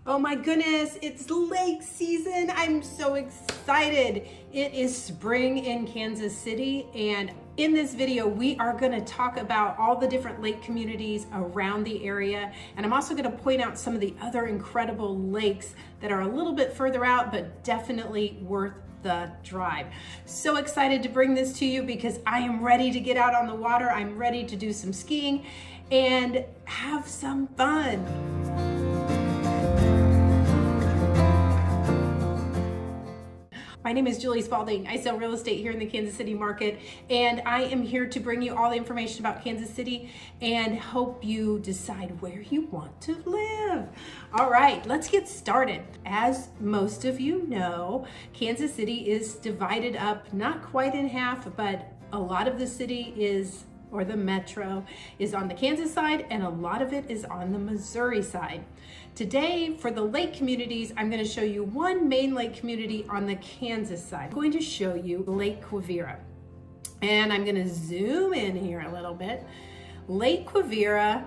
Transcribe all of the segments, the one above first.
Oh my goodness, it's lake season. I'm so excited. It is spring in Kansas City, and in this video, we are gonna talk about all the different lake communities around the area. And I'm also gonna point out some of the other incredible lakes that are a little bit further out, but definitely worth the drive. So excited to bring this to you because I am ready to get out on the water. I'm ready to do some skiing and have some fun. My name is Julie Spaulding. I sell real estate here in the Kansas City market, and I am here to bring you all the information about Kansas City and help you decide where you want to live. All right, let's get started. As most of you know, Kansas City is divided up, not quite in half, but a lot of the city is, or the metro, is on the Kansas side, and a lot of it is on the Missouri side. Today, for the lake communities, I'm going to show you one main lake community on the Kansas side. I'm going to show you Lake Quivira. And I'm going to zoom in here a little bit. Lake Quivira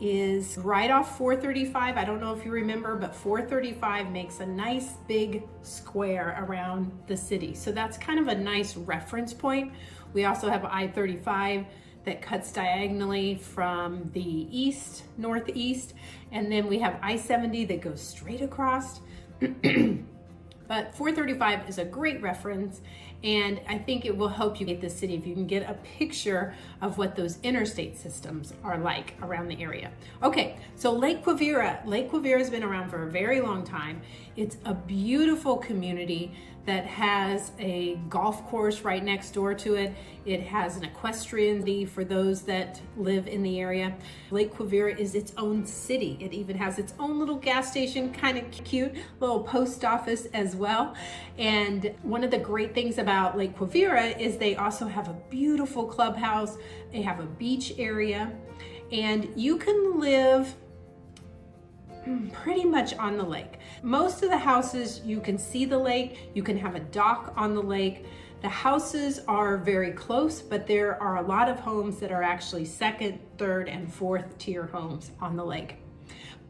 is right off 435. I don't know if you remember, but 435 makes a nice big square around the city. So that's kind of a nice reference point. We also have I-35 that cuts diagonally from the east, northeast, and then we have I-70 that goes straight across. But 435 is a great reference, and I think it will help you get the city if you can get a picture of what those interstate systems are like around the area. Okay, so Lake Quivira. Lake Quivira has been around for a very long time. It's a beautiful community that has a golf course right next door to it. It has an equestrian for those that live in the area. Lake Quivira is its own city. It even has its own little gas station, kind of cute, little post office as well. And one of the great things about Lake Quivira is they also have a beautiful clubhouse. They have a beach area, and you can live pretty much on the lake. Most of the houses, you can see the lake, you can have a dock on the lake. The houses are very close, but there are a lot of homes that are actually second, third, and fourth tier homes on the lake.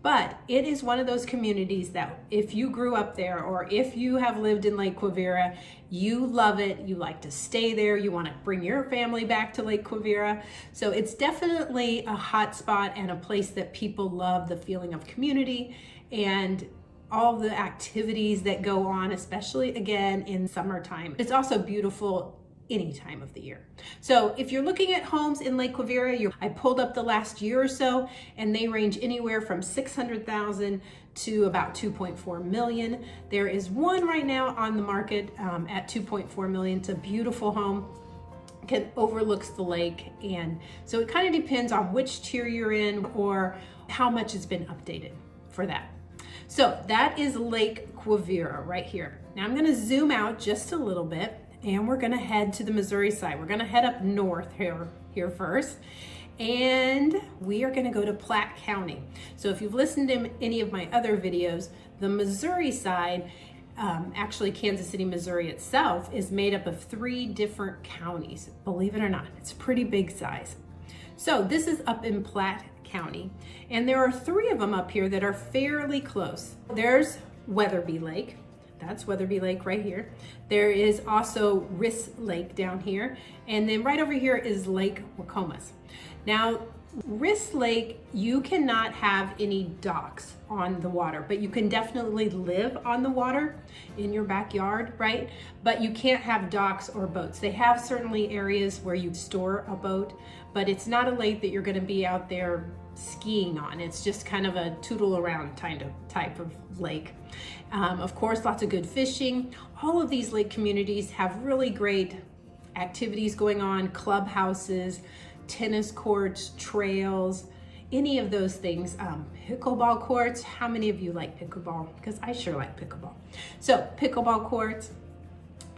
But it is one of those communities that if you grew up there or if you have lived in Lake Quivira, you love it, you like to stay there, you want to bring your family back to Lake Quivira. So it's definitely a hot spot and a place that people love, the feeling of community and all the activities that go on, especially again in summertime. It's also beautiful any time of the year. So if you're looking at homes in Lake Quivira, I pulled up the last year or so, and they range anywhere from 600,000 to about 2.4 million. There is one right now on the market at 2.4 million. It's a beautiful home. It overlooks the lake, and so it kind of depends on which tier you're in or how much has been updated for that. So that is Lake Quivira right here. Now I'm going to zoom out just a little bit, and we're gonna head to the Missouri side. We're gonna head up north here first, and we are gonna go to Platte County. So if you've listened to any of my other videos, the Missouri side, actually Kansas City, Missouri itself, is made up of 3 different counties. Believe it or not, it's pretty big size. So this is up in Platte County, and there are 3 of them up here that are fairly close. There's Weatherby Lake. That's Weatherby Lake right here. There is also Riss Lake down here. And then right over here is Lake Wacomas. Now, Riss Lake, you cannot have any docks on the water, but you can definitely live on the water in your backyard, right? But you can't have docks or boats. They have certainly areas where you store a boat, but it's not a lake that you're gonna be out there skiing on. It's just kind of a tootle around type of lake. Of course, lots of good fishing. All of these lake communities have really great activities going on, clubhouses, tennis courts, trails, any of those things. Pickleball courts. How many of you like pickleball? Because I sure like pickleball. So pickleball courts.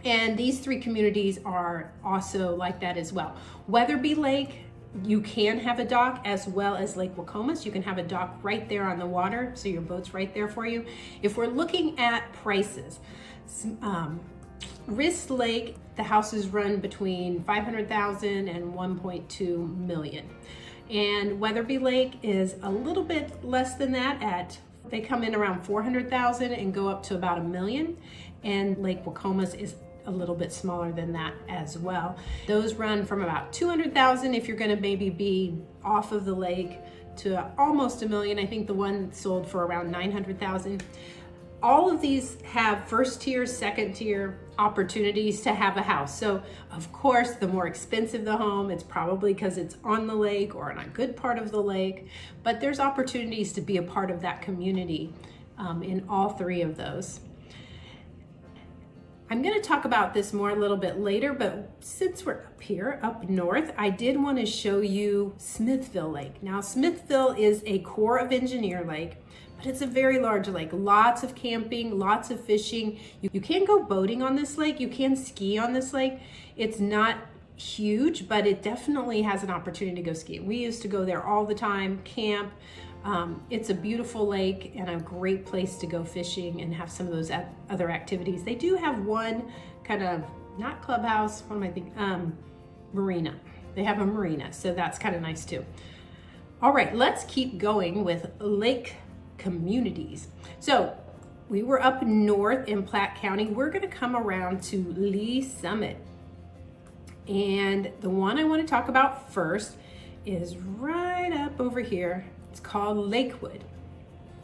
And these 3 communities are also like that as well. Weatherby Lake, you can have a dock, as well as Lake Wacomas. You can have a dock right there on the water, so your boat's right there for you. If we're looking at prices, Riss Lake, the houses run between 500,000 and 1.2 million. And Weatherby Lake is a little bit less than that at They come in around 400,000 and go up to about $1 million. And Lake Wacomas is a little bit smaller than that as well. Those run from about 200,000 if you're going to maybe be off of the lake to almost $1 million. I think the one sold for around 900,000. All of these have first tier, second tier opportunities to have a house. So of course, the more expensive the home, it's probably because it's on the lake or in a good part of the lake, but there's opportunities to be a part of that community in all three of those. I'm going to talk about this more a little bit later, but since we're up here, up north, I did want to show you Smithville Lake. Now, Smithville is a Corps of Engineer lake, but it's a very large lake. Lots of camping, lots of fishing. You can go boating on this lake. You can ski on this lake. It's not huge, but it definitely has an opportunity to go skiing. We used to go there all the time, camp. It's a beautiful lake and a great place to go fishing and have some of those other activities. They do have one kind of, not clubhouse, what am I thinking? Marina. They have a marina, so that's kind of nice too. All right, let's keep going with lake communities. So we were up north in Platte County. We're gonna come around to Lee Summit. And the one I want to talk about first is right up over here. It's called Lakewood.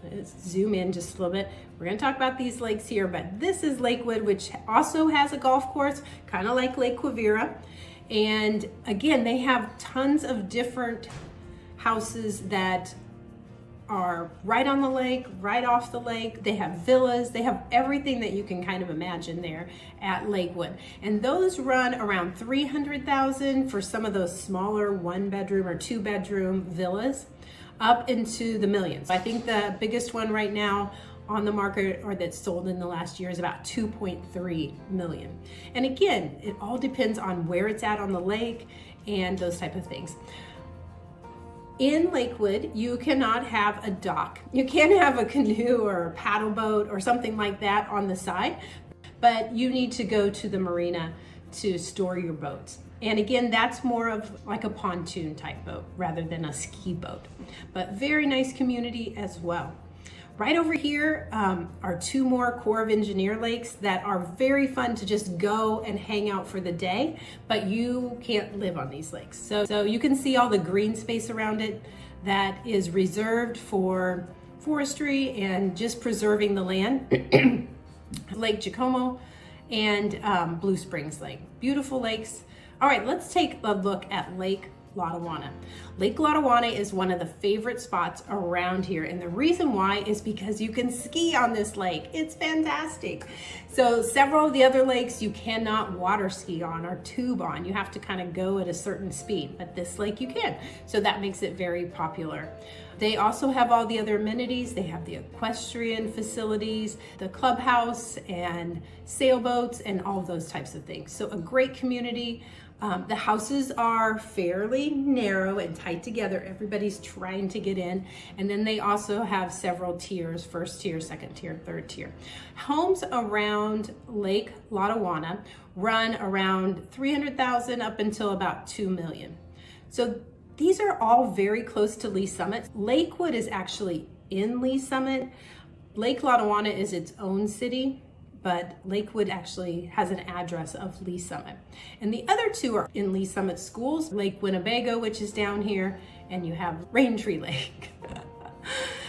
Let's zoom in just a little bit. We're going to talk about these lakes here, but this is Lakewood, which also has a golf course, kind of like Lake Quivira. And again, they have tons of different houses that are right on the lake, right off the lake. They have villas. They have everything that you can kind of imagine there at Lakewood. And those run around 300,000 for some of those smaller 1-bedroom or 2-bedroom villas, up into the millions. I think the biggest one right now on the market or that's sold in the last year is about 2.3 million. And again, it all depends on where it's at on the lake and those type of things. In Lakewood, you cannot have a dock. You can't have a canoe or a paddle boat or something like that on the side, but you need to go to the marina to store your boats. And again, that's more of like a pontoon type boat rather than a ski boat, but very nice community as well. Right over here are two more Corps of Engineer lakes that are very fun to just go and hang out for the day, but you can't live on these lakes. So you can see all the green space around it that is reserved for forestry and just preserving the land. Lake Giacomo and Blue Springs Lake. Beautiful lakes. All right, let's take a look at Lake Lotawana. Lake Lotawana is one of the favorite spots around here, and the reason why is because you can ski on this lake. It's fantastic. So several of the other lakes you cannot water ski on or tube on. You have to kind of go at a certain speed, but this lake you can. So that makes it very popular. They also have all the other amenities. They have the equestrian facilities, the clubhouse and sailboats and all of those types of things. So a great community. The houses are fairly narrow and tight together. Everybody's trying to get in. And then they also have several tiers, first tier, second tier, third tier. Homes around Lake Lotawana run around 300,000 up until about 2 million. So these are all very close to Lee Summit. Lakewood is actually in Lee Summit. Lake Lotawana is its own city, but Lakewood actually has an address of Lee Summit. And the other two are in Lee Summit schools, Lake Winnebago, which is down here, and you have Raintree Lake.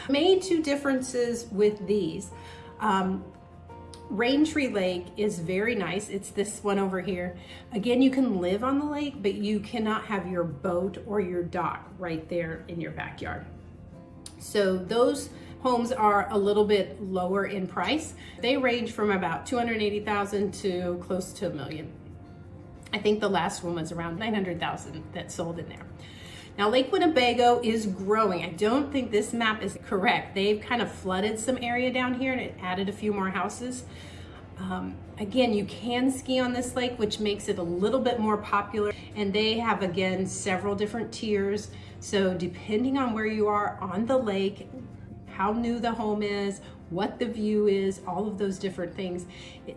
Main two differences with these. Raintree Lake is very nice. It's this one over here. Again, you can live on the lake, but you cannot have your boat or your dock right there in your backyard. So those homes are a little bit lower in price. They range from about 280,000 to close to $1 million. I think the last one was around 900,000 that sold in there. Now Lake Winnebago is growing. I don't think this map is correct. They've kind of flooded some area down here and it added a few more houses. Again, you can ski on this lake, which makes it a little bit more popular. And they have, again, several different tiers. So depending on where you are on the lake, how new the home is, what the view is, all of those different things.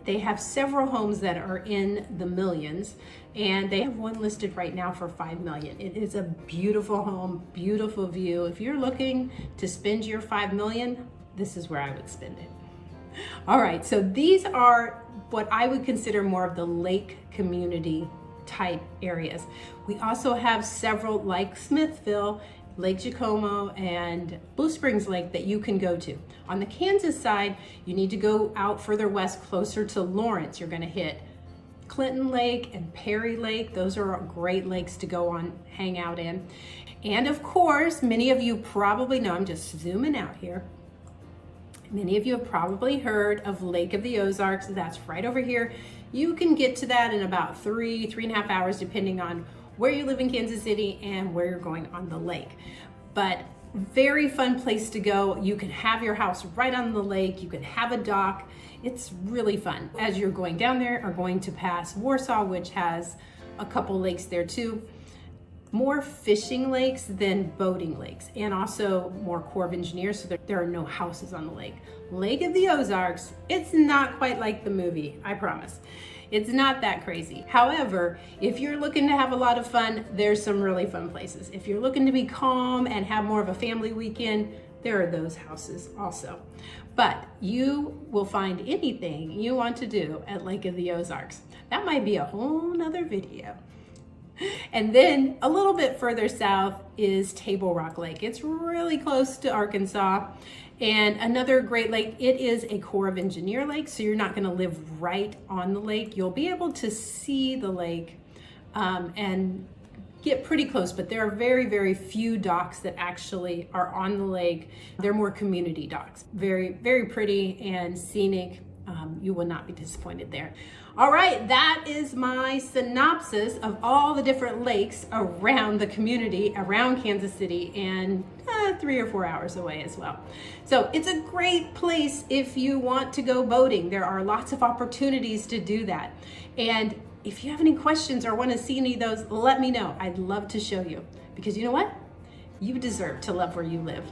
They have several homes that are in the millions, and they have one listed right now for $5 million. It is a beautiful home, beautiful view. If you're looking to spend your $5 million, this is where I would spend it. All right, so these are what I would consider more of the lake community type areas. We also have several like Smithville, Lake Jacomo, and Blue Springs Lake that you can go to. On the Kansas side, you need to go out further west closer to Lawrence. You're gonna hit Clinton Lake and Perry Lake. Those are great lakes to go on, hang out in. And of course, many of you probably know, I'm just zooming out here. Many of you have probably heard of Lake of the Ozarks. That's right over here. You can get to that in about 3.5 hours, depending on where you live in Kansas City and where you're going on the lake. But very fun place to go. You can have your house right on the lake. You can have a dock. It's really fun. As you're going down there, are going to pass Warsaw, which has a couple lakes there too. More fishing lakes than boating lakes, and also more Corps of Engineers, so there are no houses on the lake. Lake of the Ozarks, it's not quite like the movie, I promise. It's not that crazy. However, if you're looking to have a lot of fun, there's some really fun places. If you're looking to be calm and have more of a family weekend, there are those houses also. But you will find anything you want to do at Lake of the Ozarks. That might be a whole nother video. And then a little bit further south is Tablerock Lake. It's really close to Arkansas. And another great lake, it is a Corps of Engineer lake, so you're not gonna live right on the lake. You'll be able to see the lake and get pretty close, but there are very, very few docks that actually are on the lake. They're more community docks. Very, very pretty and scenic. You will not be disappointed there. All right, that is my synopsis of all the different lakes around the community, around Kansas City, and 3 or 4 hours away as well. So it's a great place if you want to go boating. There are lots of opportunities to do that. And if you have any questions or want to see any of those, let me know. I'd love to show you, because you know what? You deserve to love where you live.